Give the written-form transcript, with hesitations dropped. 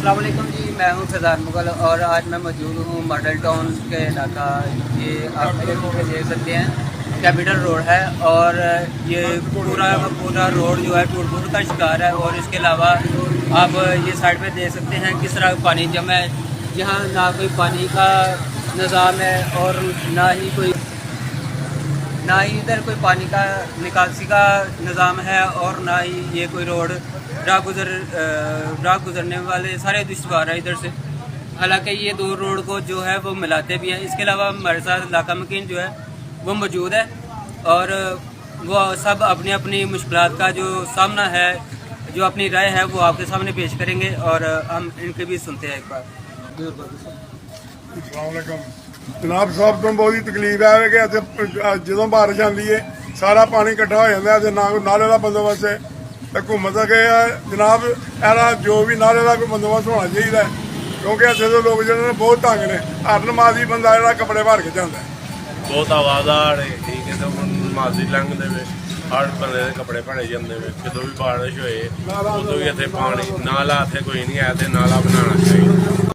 अस्सलाम वालेकुम जी, मैं हूं फैज़ान मुगल और आज मैं मौजूद हूं मॉडल टाउन के इलाका। ये आप मेरे पीछे देख सकते हैं कैपिटल रोड है और ये पूरा का पूरा रोड जो है टूट फूट का शिकार है। और इसके अलावा आप ये साइड पे देख सकते हैं किस तरह पानी जमा है। यहाँ ना कोई पानी का निज़ाम है और ना ही इधर कोई पानी का निकासी का निज़ाम है और ना ही ये कोई रोड राह गुजरने वाले सारे दुश्वार है इधर से। हालांकि ये दो रोड को जो है वो मिलाते भी हैं। इसके अलावा हमारे साथ इलाका मकीन जो है वो मौजूद है और वो सब अपनी अपनी मुश्किलात का जो सामना है, जो अपनी राय है वो आपके सामने पेश करेंगे और हम इनके भी सुनते हैं एक बार। जनाब सब तो बहुत ही तकलीफ है कि इतने जो बारिश आती है सारा पानी इकट्ठा हो जाता है, ना कोई नाले का बंदोबस्त है। हुकूमत अगे जनाब ऐसा जो भी नाले का कोई बंदोबस्त होना चाहिए, क्योंकि ऐसे तो लोग जो बहुत तंग ने। हर नमाजी बंदा जो कपड़े भर के जाता है, बहुत आवाज आ रही ठीक है। तो नमाजी लंघते हुए हर बंदे के कपड़े भरे जाते हुए जो भी बारिश होए उदों भी इतने पानी नाला इतने कोई नहीं है, नाला बनाना चाहिए।